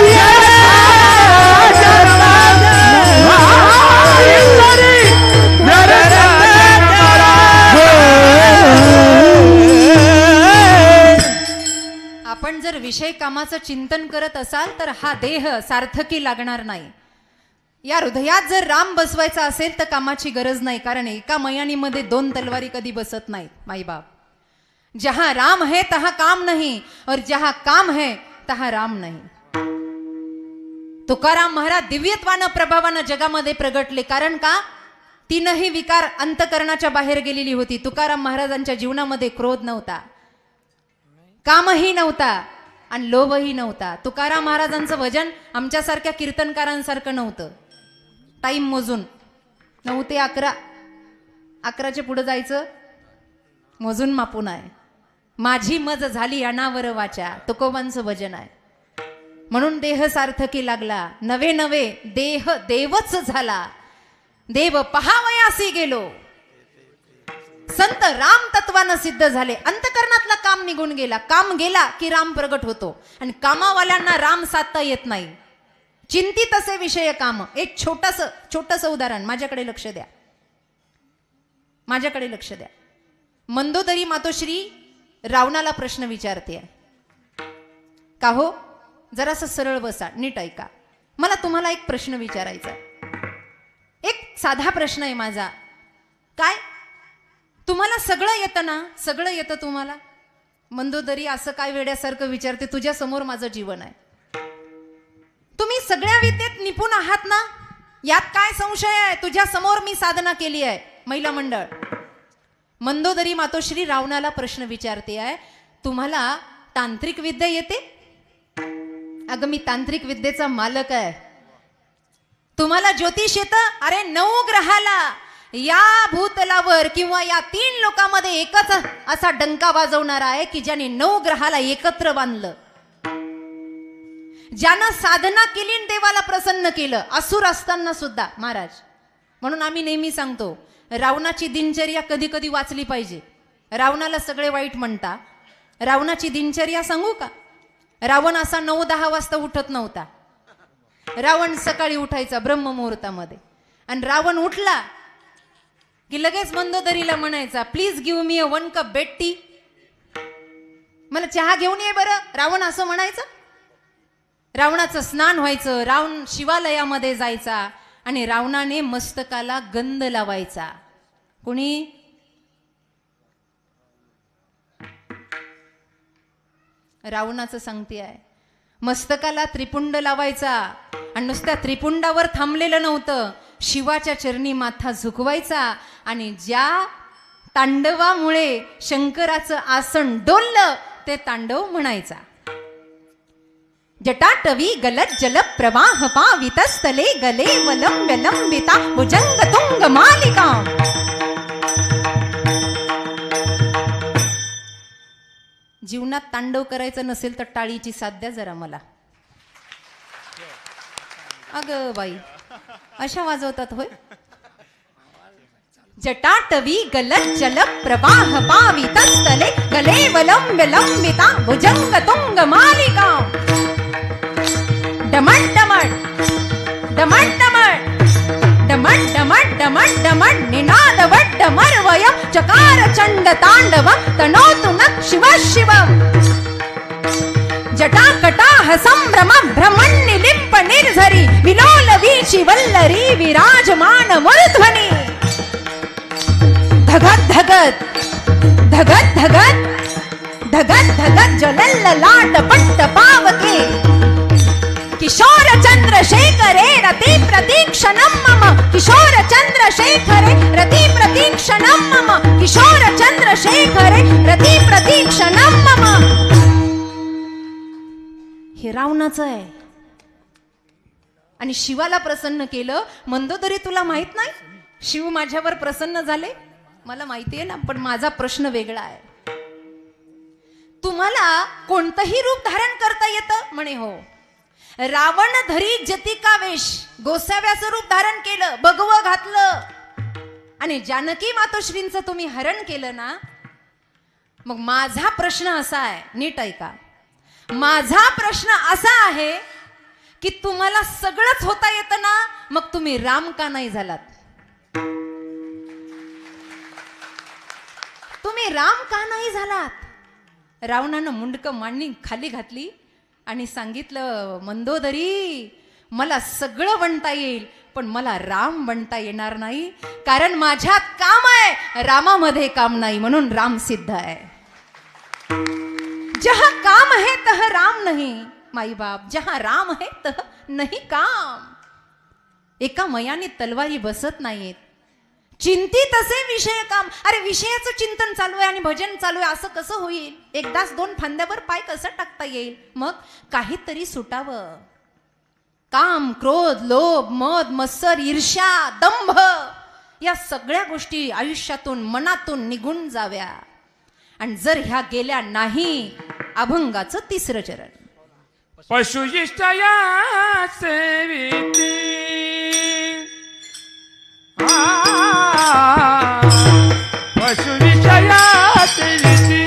व्यर्थ जन्म, नाही तरी व्यर्थ जन्म. आपण जर विषय कामाचं चिंतन करत असाल तर हा देह सार्थकी लागणार नाही. या हृदयात जर राम बसवायचा असेल तर कामाची गरज नाही. कारण एका मयानीमध्ये दोन तलवारी कधी बसत नाहीत माईबाप. जहां राम है तहां काम नहीं और जहां काम है तहां राम नाही. तुकाराम महाराज दिव्यत्वानं प्रभावानं जगामध्ये प्रगटले. कारण का तीनही विकार अंतकरणाच्या बाहेर गेलेली होती. तुकाराम महाराजांच्या जीवनामध्ये क्रोध नव्हता, कामही नव्हता आणि लोभही नव्हता. तुकाराम महाराजांचं भजन आमच्यासारख्या कीर्तनकारांसारखं नव्हतं. टाईम मोजून 9 ते 11, 11च्या पुढे जायचं मोजून मापून आहे. माझी मज झाली अनावर वाचा, तुकोबांचं भजन आहे. म्हणून देह सार्थकी लागला. नवे नवे देह देवच झाला. देव पहावयासी गेलो. संत राम तत्वानं सिद्ध झाले. अंतकरणातला काम निघून गेला. काम गेला की राम प्रगट होतो. आणि कामावाल्यांना राम साधता येत नाही. चिंतित असे विषय काम. एक छोटस उदाहरण. माझ्याकडे लक्ष द्या, माझ्याकडे लक्ष द्या. मंदोदरी मातोश्री रावणाला प्रश्न विचारते. का हो, जरासं सरळ बसा, नीट ऐका. मला तुम्हाला एक प्रश्न विचारायचा. एक साधा प्रश्न आहे माझा. काय तुम्हाला सगळं येतं ना? सगळं येतं तुम्हाला? मंदोदरी असं काय वेड्यासारखं विचारते? तुझ्या समोर माझं जीवन आहे. तुम्ही सगळ्या विद्येत निपुण आहात ना? यात काय संशय आहे? तुझ्या समोर मी साधना केली आहे. महिला मंडळ. मंदोदरी मातोश्री रावणाला प्रश्न विचारते आहे, तुम्हाला तांत्रिक विद्या येते? अगं मी तांत्रिक विद्येचा मालक आहे. तुम्हाला ज्योतिष येतं? अरे 9 ग्रहाला या भूतलावर किंवा या 3 लोकांमध्ये एकच असा डंका वाजवणारा आहे की ज्याने 9 ग्रहाला एकत्र बांधलं, ज्यानं साधना केली आणि देवाला प्रसन्न केलं, असुर असताना सुद्धा महाराज. म्हणून आम्ही नेहमी सांगतो, रावणाची दिनचर्या कधी कधी वाचली पाहिजे. रावणाला सगळे वाईट म्हणता, रावणाची दिनचर्या सांगू का? रावण असा 9-10 वाजता उठत नव्हता. रावण सकाळी उठायचा ब्रह्ममुहूर्तामध्ये, आणि रावण उठला की लगेच मंदोदरीला म्हणायचा, please give me 1 cup bed tea, मला चहा घेऊन ये बरं. रावण असं म्हणायचं. रावणाचं स्नान व्हायचं, रावण शिवालयामध्ये जायचा आणि रावणाने मस्तकाला गंध लावायचा. कुणी? रावणाचं सांगते आहे. मस्तकाला त्रिपुंड लावायचा आणि नुसत्या त्रिपुंडावर थांबलेलं नव्हतं, शिवाच्या चरणी माथा झुकवायचा आणि ज्या तांडवामुळे शंकराचं आसन डोललं ते तांडव म्हणायचा. जटाटवी गलत जल प्रवाह पावितस्थले गले वलम विलंबिता भुजंग तुंग मालिका. जीवनात तांडव करायचं नसेल तर टाळीची साथ द्या जरा मला. अगं बाई, अशा वाजवतात होय. जटाटवी गलत जल प्रवाह पावितस्थले गले वलम विलंबिता भुजंग तुंग मालिका. डमण डमण डमण डमण डमण डमण डमण डमण निनाद वड्ड मर्वय चकार चंड तांडव तनोतु नः शिव शिवम्. जटाकटाह संभ्रम भ्रमण निलिंप निर्झरी विलोल वीची वल्लरी विराजमान मूर्ध्वनि. धगत धगत धगत धगत धगत धगत ज्वलल्ल लाट पट्ट पावके. किशोर चंद्रशेखरे रति प्रतीक्षणं मम किशोर चंद्रशेखरे रति प्रतीक्षणं मम किशोर चंद्रशेखरे रति प्रतीक्षणं मम. हे रावणाचं आहे आणि शिवाला प्रसन्न केलं. मंदोदरी तुला माहित नाही शिव माझ्यावर प्रसन्न झाले? मला माहिती आहे ना, पण माझा प्रश्न वेगळा आहे. तुम्हाला कोणतंही रूप धारण करता येतं? म्हणे हो. रावण धरी जतिका वेश, गोसाव्याचं रूप धारण केलं, भगवं घातलं आणि जानकी मातोश्रींचं तुम्ही हरण केलं ना. मग माझा प्रश्न असा आहे, नीट ऐका, माझा प्रश्न असा आहे की तुम्हाला सगळंच होता येतं ना, मग तुम्ही राम का नाही झालात? तुम्ही राम का नाही झालात? रावणानं मुंडकं मांडणी खाली घातली आणि सांगितलं, मंदोदरी मला सगळं बनता येईल पण मला राम बनता येणार नाही, कारण माझ्यात काम आहे, रामामध्ये काम नाही, म्हणून राम सिद्ध आहे. जहां काम है तह राम नहीं माई बाप, जहां राम है तह नहीं काम. एका मयाने तलवारी बसत नाहीत. चिंतित असे विषय काम. अरे विषयाचं चिंतन चालू आहे आणि भजन चालू आहे, असं कसं होईल? एकदाच 2 फांद्यावर पाय कसं टाकता येईल? मग काहीतरी सुटावं. काम, क्रोध, लोभ, मद, मत्सर, ईर्ष्या, दंभ या सगळ्या गोष्टी आयुष्यातून मनातून निघून जाव्या. आणि जर ह्या गेल्या नाही, अभंगाचं 3रं चरण. पशुजिष्टया सेविती पशुविषया सेविती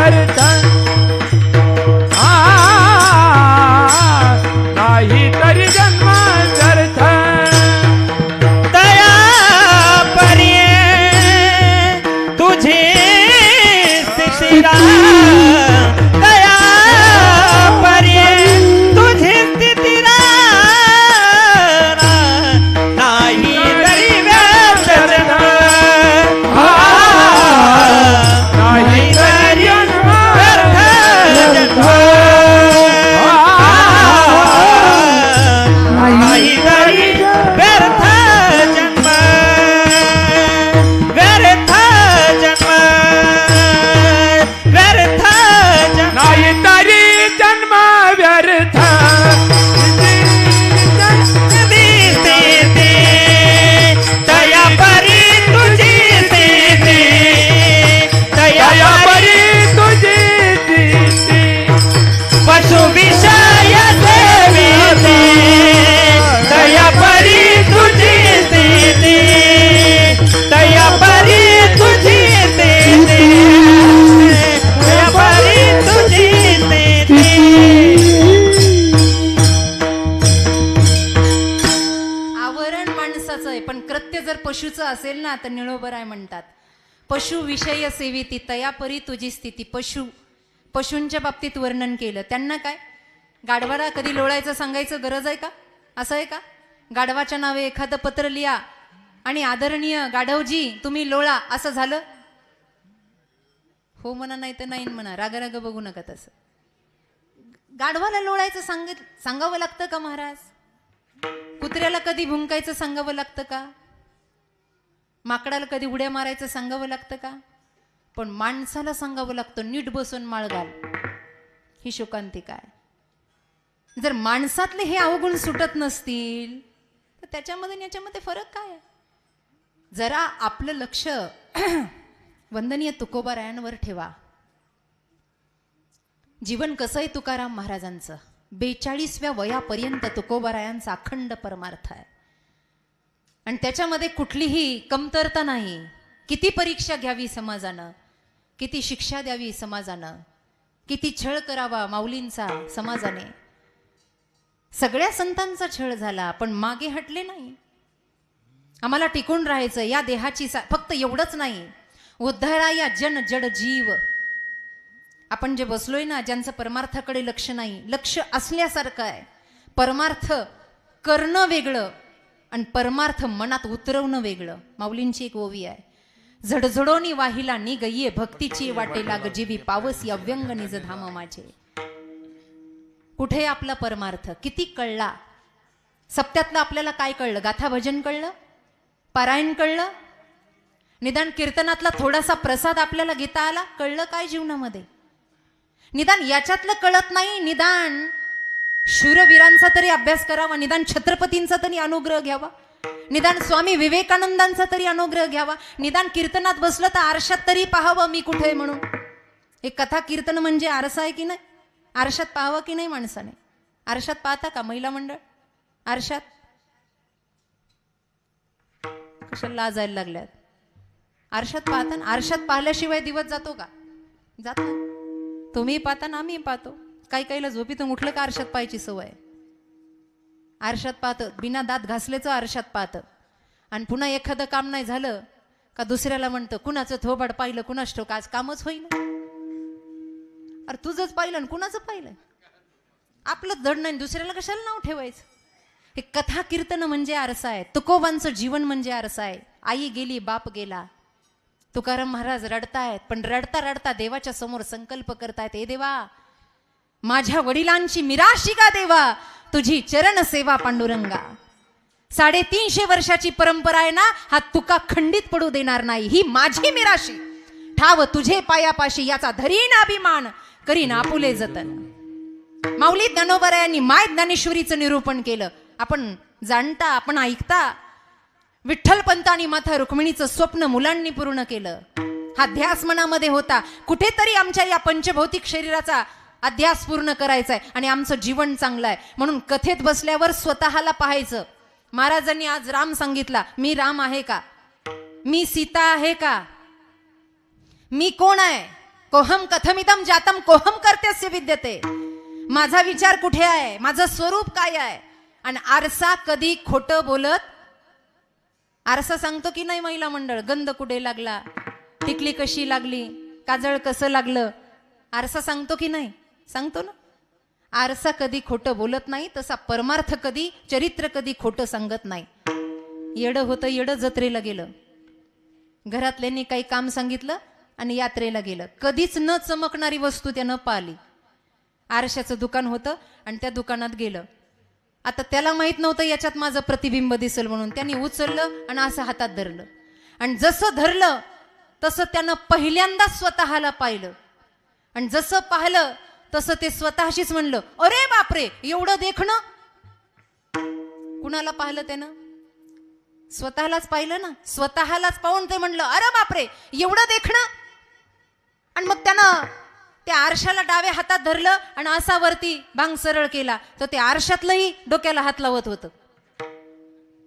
व्यर्थ नाही तरी जन्म व्यर्थ दया परी तुझी स्थितीरा दया परी तुझी स्थितीरा नाही तरी व्यर्थ नाही तरी व्यर्थ नाही तरी व्यर्थ जन्म व्यर्थ जन्म व्यर्थ जन्म नाही तरी जन्म व्यर्थ स्थिती दया परी तुझी स्थिती दया दया परी परी तुझी स्थिती पशु विषय सेविती दया परी तुझी स्थिती दया परी तुझी स्थिती दया परी तुझी स्थिती आवरण माणसाचं आहे पण कृत्य जर पशुचं असेल ना तर निळोबराय म्हणतात पशु विषय सेविती तयापरी तुझी स्थिती पशूंच्या बाबतीत वर्णन केलं त्यांना काय गाढवाला कधी लोळायचं सांगायचं गरज आहे का असं आहे का गाढवाच्या नावे एखादं पत्र लिहा आणि आदरणीय गाढवजी तुम्ही लोळा असं झालं हो म्हणा नाही तर नाही म्हणा राग बघू नका तसं गाढवाला लोळायचं सांगावं लागतं का महाराज कुत्र्याला कधी भुंकायचं सांगावं लागतं का माकडाला कधी उड्या मारायचं सांगावं लागतं का पण माणसाला सांगावं लागतं नीट बसून माळ घाल ही शोकांतिका आहे जर माणसातले हे अवगुण सुटत नसतील तर त्याच्यामध्ये आणि याच्यामध्ये फरक काय आहे जरा आपलं लक्ष वंदनीय तुकोबारायांवर ठेवा जीवन कसं आहे तुकाराम महाराजांचं 42व्या वयापर्यंत तुकोबारायांचा अखंड परमार्थ आहे आणि त्याच्यामध्ये कुठलीही कमतरता नाही किती परीक्षा घ्यावी समाजानं किती शिक्षा द्यावी समाजानं किती छळ करावा माऊलींचा समाजाने सगळ्या संतांचा छळ झाला पण मागे हटले नाही आम्हाला टिकून राहायचं या देहाची फक्त एवढंच नाही उद्धारा या जन जड जीव आपण जे बसलोय ना ज्यांचं परमार्थाकडे लक्ष नाही लक्ष असल्यासारखं आहे परमार्थ करणं वेगळं आणि परमार्थ मनात उतरवणं वेगळं माऊलींची एक ओवी आहे झडझडोनी वाहिला नि गईये भक्तीची वाटे लाग जीवी पावसी अव्यंग निज धाम माझे कुठे आपला परमार्थ किती कळला सप्त्यातलं आपल्याला काय कळलं गाथा भजन कळलं पारायण कळलं निदान कीर्तनातला थोडासा प्रसाद आपल्याला घेता आला कळलं काय जीवनामध्ये निदान याच्यातलं कळत नाही निदान शूरवीरांचा तरी अभ्यास करावा निदान छत्रपतींचा तरी अनुग्रह घ्यावा निदान स्वामी विवेकानंदांचा तरी अनुग्रह घ्यावा निदान कीर्तनात बसलं तर आरशात तरी पाहावं मी कुठे आहे म्हणून एक कथा कीर्तन म्हणजे आरसा आहे की नाही आरशात पाहावं की नाही माणसाने आरशात पाहता का महिला मंडळ आरशात कशाला लाजायला लागल्यात आरशात पाहता ना आरशात पाहिल्याशिवाय दिवस जातो का जात नाही तुम्ही पाहता ना आम्ही पाहतो काही काहीला झोपीतून उठलं का आरशात पाहायची सवय आरशात पाहतं बिना दात घासल्याचं आरशात पाहतं आणि पुन्हा एखादं काम नाही झालं का दुसऱ्याला म्हणतं कुणाचं थोबाड पाहिलं कुणाच ठोक आज कामच होईल अरे तुझंच पाहिलं आणि कुणाचं पाहिलं आपलं धड नाही दुसऱ्याला कशाला नाव ठेवायचं हे कथा कीर्तन म्हणजे आरसा आहे तुकोबांचं जीवन म्हणजे आरसा आहे आई गेली बाप गेला तुकाराम महाराज रडतायत पण रडता रडता देवाच्या समोर संकल्प करतायत ए देवा माझ्या वडिलांची मिराशी का देवा तुझी चरण सेवा पांडुरंगा 350 वर्षाची परंपरा आहे ना हा तुका खंडित पडू देणार नाही ही माझी मिराशी ठाव तुझे पायापाशी याचा धरीन अभिमान करीन आपुले जतन माऊली ज्ञानोबरायांनी माय ज्ञानेश्वरीचं निरूपण केलं आपण जाणता आपण ऐकता विठ्ठलपंत आणि माता रुक्मिणीचं स्वप्न मुलांनी पूर्ण केलं हा ध्यास मनामध्ये होता कुठेतरी आमच्या या पंचभौतिक शरीराचा अध्यास पूर्ण करायचा आहे आणि आमचं जीवन चांगलं आहे म्हणून कथेत बसल्यावर स्वतःला पाहायचं महाराजांनी आज राम सांगितला मी राम आहे का मी सीता आहे का मी कोण आहे कोहम कथमिदम जातम कोहम कर्त्यस्य विद्यते. माझा विचार कुठे आहे, माझं स्वरूप काय आहे. आणि आरसा कधी खोटं बोलत, आरसा सांगतो की नाही महिला मंडळ, गंध कुठे लागला, टिकली कशी लागली, काजळ कसं लागलं, आरसा सांगतो की नाही, सांगतो ना. आरसा कधी खोटं बोलत नाही, तसा परमार्थ कधी, चरित्र कधी खोटं सांगत नाही. येडं होतं, येडं जत्रेला गेलं, घरातल्यांनी काही काम सांगितलं आणि यात्रेला गेलं, कधीच न चमकणारी वस्तू त्यानं पाहिली. आरशाचं दुकान होतं आणि त्या दुकानात गेलं. आता त्याला माहित नव्हतं याच्यात माझं प्रतिबिंब दिसेल म्हणून, त्यांनी उचललं आणि असं हातात धरलं. आणि जसं धरलं तसं त्यानं पहिल्यांदा स्वतःला पाहिलं. आणि जसं पाहिलं तसं ते स्वतःशीच म्हणलं, अरे बापरे एवढं देखणं. कुणाला पाहिलं त्यानं? स्वतःलाच पाहिलं ना. स्वतःलाच पाहून ते म्हणलं, अरे बापरे एवढं देखणं. आणि मग त्यानं त्या आरशाला डाव्या हातात धरलं आणि असा वरती भांग सरळ केला, तर ते आरशातलंही डोक्याला हात लावत होतं.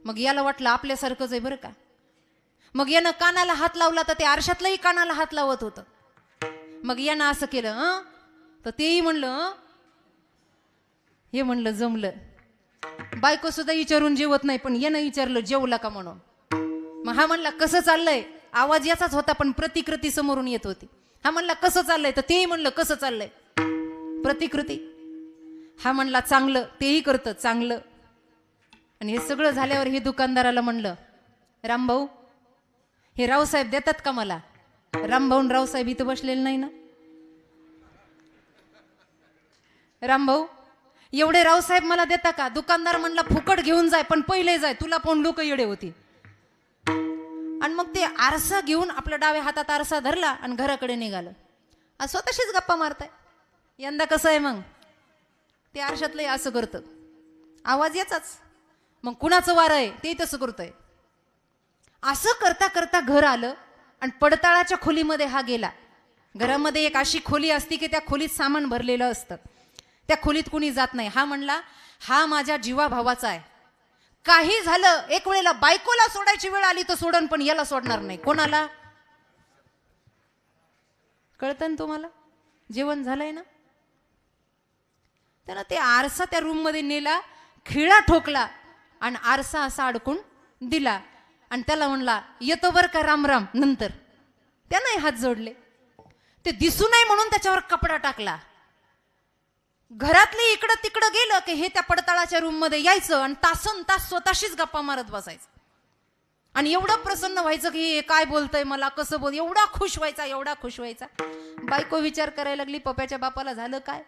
मग याला वाटलं आपल्यासारखंच आहे बरं का. मग यानं कानाला हात लावला तर ते आरशातलंही कानाला हात लावत होतं. मग यानं असं केलं तर तेही म्हणलं हे म्हणलं जमलं. बायको सुद्धा विचारून जेवत नाही, पण यानं विचारलं जेवला का म्हणून. मग हा म्हणला कसं चाललंय, आवाज याचाच होता पण प्रतिकृती समोरून येत होती. हा म्हणला कसं चाललंय, तर तेही म्हणलं कसं चाललंय, प्रतिकृती. हा म्हणला चांगलं, तेही करतं चांगलं. आणि हे सगळं झाल्यावर हे दुकानदाराला म्हणलं, रामभाऊ हे रावसाहेब देतात का मला. रामभाऊ रावसाहेब इथं बसलेले नाही ना. रामभाऊ एवढे रावसाहेब मला देता का. दुकानदार म्हणला फुकट घेऊन जाय, पण पहिले जाय, तुला पण लोक येडे होती. आणि मग ते आरसा घेऊन आपल्या डाव्या हातात आरसा धरला आणि घराकडे निघालं. आज स्वतःशीच गप्पा मारताय. यंदा कसं आहे मग, ते आरशातलं असं करतं, आवाज याचाच. मग कुणाचं वार आहे ते तसं करतोय. असं करता करता घर आलं आणि पडताळाच्या खोलीमध्ये हा गेला. घरामध्ये एक अशी खोली असती की त्या खोलीत सामान भरलेलं असतं, त्या खोलीत कुणी जात नाही. हा म्हणला हा माझ्या जीवाभावाचा आहे, काही झालं एक वेळेला बायकोला सोडायची वेळ आली तर सोडन, पण याला सोडणार नाही. कोणाला कळतं ना तुम्हाला. जेवण झालंय ना. त्यानं ते आरसा त्या रूम मध्ये नेला, खिळा ठोकला आणि आरसा असा अडकून दिला. आणि त्याला म्हणला येतो बर का राम राम नंतर. त्यानं हात जोडले. ते दिसू नये म्हणून त्याच्यावर कपडा टाकला. घरातले इकडं तिकडं गेलं की हे त्या पडताळाच्या रूम मध्ये यायचं आणि तासन तास स्वतःशीच गप्पा मारत बसायचं. आणि एवढं प्रसन्न व्हायचं की हे काय बोलतय मला, कसं बोल, एवढा खुश व्हायचा, एवढा खुश व्हायचा. बायको विचार करायला लागली पप्याच्या बापाला झालं काय,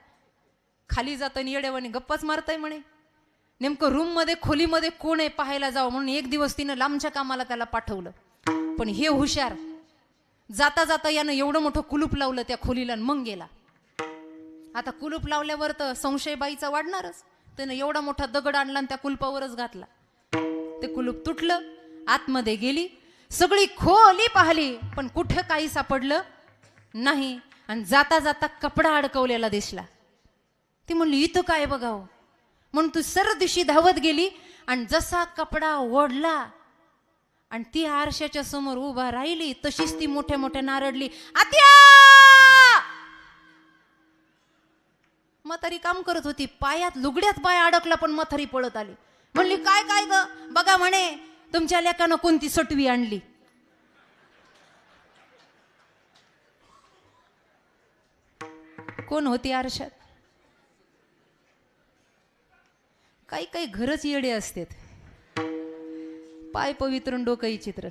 खाली जातं आणि येडेवानी गप्पाच मारतय म्हणे. नेमकं रूम मध्ये खोलीमध्ये कोण आहे पाहायला जावं म्हणून एक दिवस तिनं लांबच्या कामाला त्याला पाठवलं. पण हे हुशार, जाता जाता यानं एवढं मोठं कुलूप लावलं त्या खोलीला आणि मग गेला. आता कुलूप लावल्यावर तर संशय बाईचा वाढणारच. त्यानं एवढा मोठा दगड आणला आणि त्या कुलपावरच घातला. ते कुलूप तुटलं, आतमध्ये गेली, सगळी खोली पाहिली पण कुठं काही सापडलं नाही. आणि जाता जाता कपडा अडकवलेला दिसला. ती म्हणली इथं काय बघावं म्हणून तू सर्व दिवशी धावत गेली आणि जसा कपडा ओढला आणि ती आरशाच्या समोर उभा राहिली तशीच ती मोठ्या मोठ्या नारडली, आत्या. म्हातारी काम करत होती, पायात लुगड्यात पाय अडकला पण म्हातारी पळत आली. म्हणली काय काय ग, बघा म्हणे तुमच्या लेकानं कोणती सटवी आणली. कोण होती आरशात. काही काही घरच येडे असतात. पाय पवित्र डोकंही चित्र,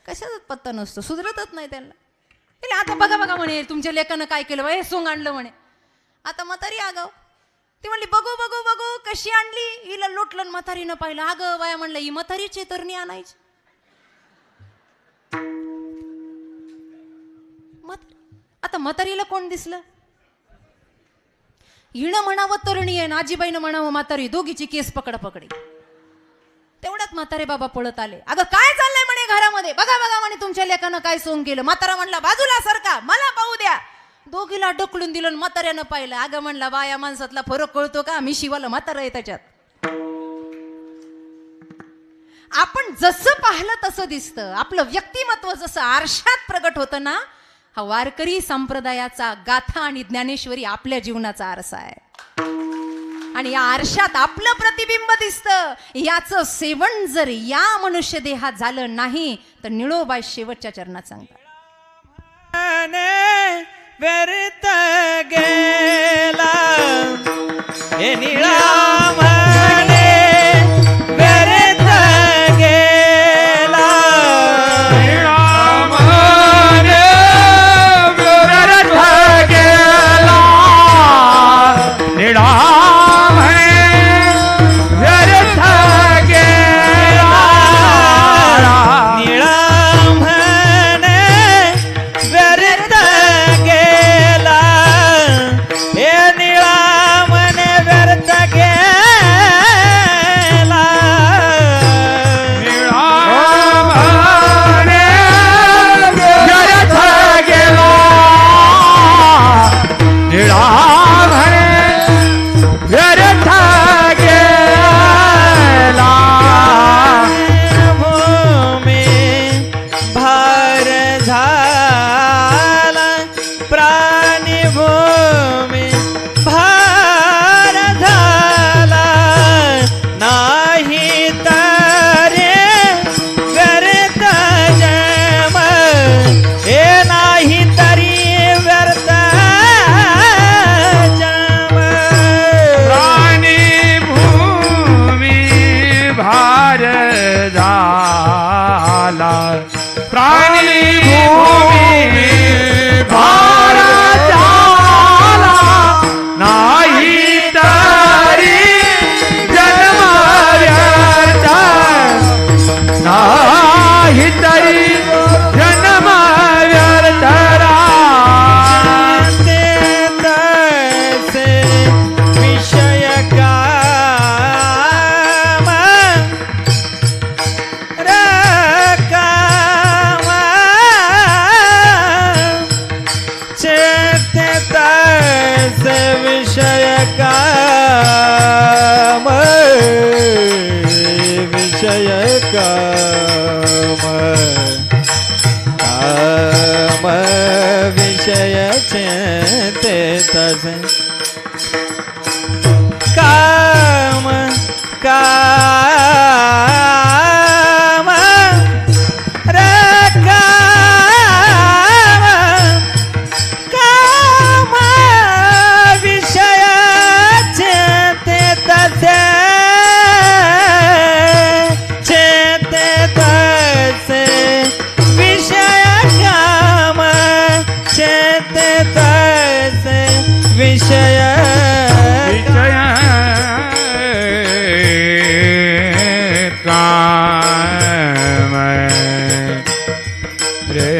कशाचाच पत्ता नसतो, सुधरतच नाही त्यांना. आता बघा बघा म्हणे तुमच्या लेकानं काय केलं, हे सोंग आणलं म्हणे. आता म्हातारी आगाव, ती म्हणली बघू बघू बघू कशी आणली. हिला लोटलं म्हातारीनं पाहिलं. अगं बाया म्हणलं ही म्हातारीची तरणी आणायची. आता म्हातारीला कोण दिसलं. हिनं म्हणावं तरणी आहे ना आजीबाईनं म्हणावं म्हातारी, दोघीची केस पकडा पकडी. तेवढ्यात म्हातारे बाबा पळत आले. अगं काय चाललंय म्हणे घरामध्ये, बघा बघा म्हणे तुमच्या लेकानं काय सोंग केलं. म्हातारा म्हणला बाजूला सरका, मला पाहू द्या. दोघीला ढकलून दिलं, म्हाताऱ्यानं पाहिलं. अगं म्हणला बाया माणसातला फरक कळतो का, मी शिवाला म्हातारा आहे त्याच्यात. आपण जसं पाहिलं तसं दिसतं. आपलं व्यक्तिमत्व जसं आरशात प्रगट होतं ना, हा वारकरी संप्रदायाचा गाथा आणि ज्ञानेश्वरी आपल्या जीवनाचा आरसा आहे. आणि या आरशात आपलं प्रतिबिंब दिसतं. याचं सेवन जर या मनुष्य देहात झालं नाही तर निळोबाई शेवटच्या चरणात सांगतात, व्यर्थ गेला हे निळा म्हणे व्यर्थ गेला. रामाने व्यर्थ गेला निळा व्यर्थ गेला. निळा म्हणे व्यर्थ गेला हे निळा म्हणे व्यर्थ गेला. रामाने व्यर्थ गेला निळा व्यर्थ गेला. भूमी भार झाला प्राणी भूमी भार झाला नाही तरे व्यर्थ जन्म हे नाही तरी व्यर्थ जन्म. प्राणी भूमी भार झाला प्राणी भूमी भार झाला नाही तरी जन्म व्यर्थ नाही तरी जन्म व्यर्थ ते तसे विषय काम रकाम चेते तसे विषय काम विषय काम काम विषय चेते तसे काम काम रकाम काम विषय चेते तसे चेते तसे विषय काम चेते तसे विषय विषय काम रे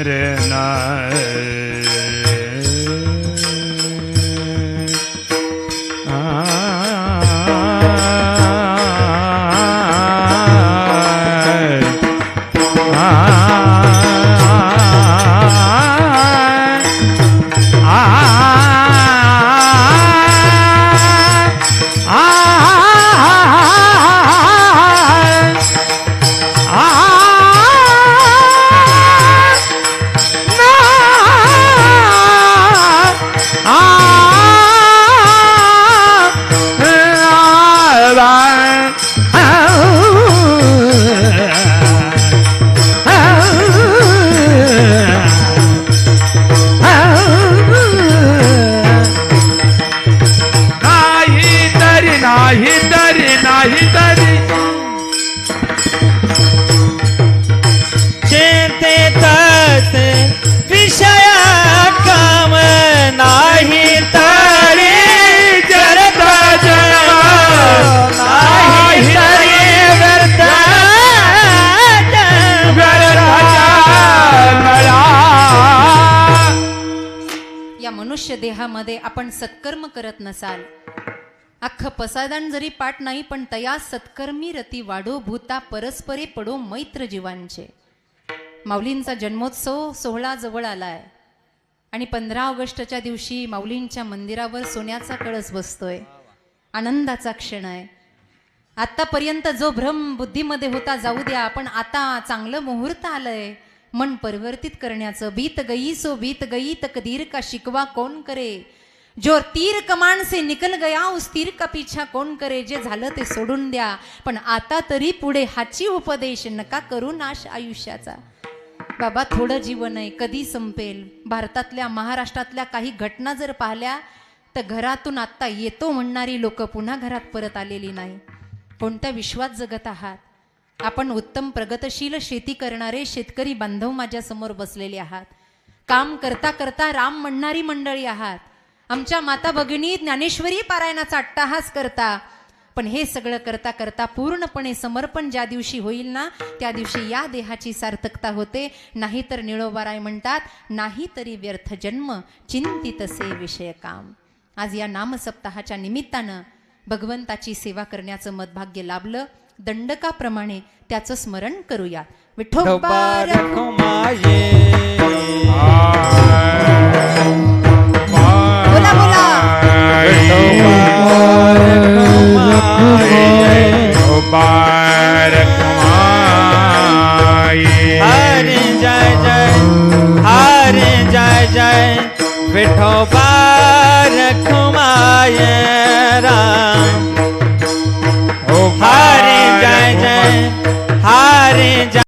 रे ना नाही तरी चेते तसे विषय काम नाही तरी जरत जन्म नाही तरी व्यर्थ या मनुष्य देहामध्ये आपण सत्कर्म करत नसाल, अख्ख पसायदान जरी पाठ नाही पण तया सत्कर्मी रती वाढो भूता परस्परे पडो मैत्र जीवांचे. माऊलींचा जन्मोत्सव सोहळा जवळ आलाय आणि 15 ऑगस्टच्या दिवशी माऊलींच्या मंदिरावर सोन्याचा कळस बसतोय. आनंदाचा क्षण आहे. आतापर्यंत जो भ्रम बुद्धीमध्ये होता जाऊ द्या, पण आता चांगलं मुहूर्त आलंय मन परिवर्तित करण्याचं. बीत गई सो बीत गई तकदीर का शिकवा कौन करे, जो तीर कमान से निकल गया उस तीर का पीछा कौन करे. जे झालं ते सोडून द्या, पण आता तरी पुढे हाची उपदेश नका करू नाश आयुष्याचा. बाबा थोडं जीवन आहे, कधी संपेल. भारतातल्या महाराष्ट्रातल्या काही घटना जर पाहिल्या तर घरातून आत्ता येतो म्हणणारी लोक पुन्हा घरात परत आलेली नाही. कोणत्या विश्वात जगत आहात आपण? उत्तम प्रगतशील शेती करणारे शेतकरी बांधव माझ्या समोर बसलेले आहात. काम करता करता राम म्हणणारी मंडळी आहात. आमच्या माता भगिनी ज्ञानेश्वरी पारायणाचा अट्टाहास करता. पण हे सगळं करता करता पूर्णपणे समर्पण ज्या दिवशी होईल ना, त्या दिवशी या देहाची सार्थकता होते. नाहीतर निळोबाराय म्हणतात, नाही तरी व्यर्थ जन्म चिंतितसे विषय काम. आज या नामसप्ताहाच्या निमित्तानं भगवंताची सेवा करण्याचं मदभाग्य लाभलं. दंडकाप्रमाणे त्याचं स्मरण करूया. विठोबा रखुमाये बोला बोला. हरे जय जय, हरे जय जय, विठोबा रखुमाये राम. हरे जय जय, हरे जय.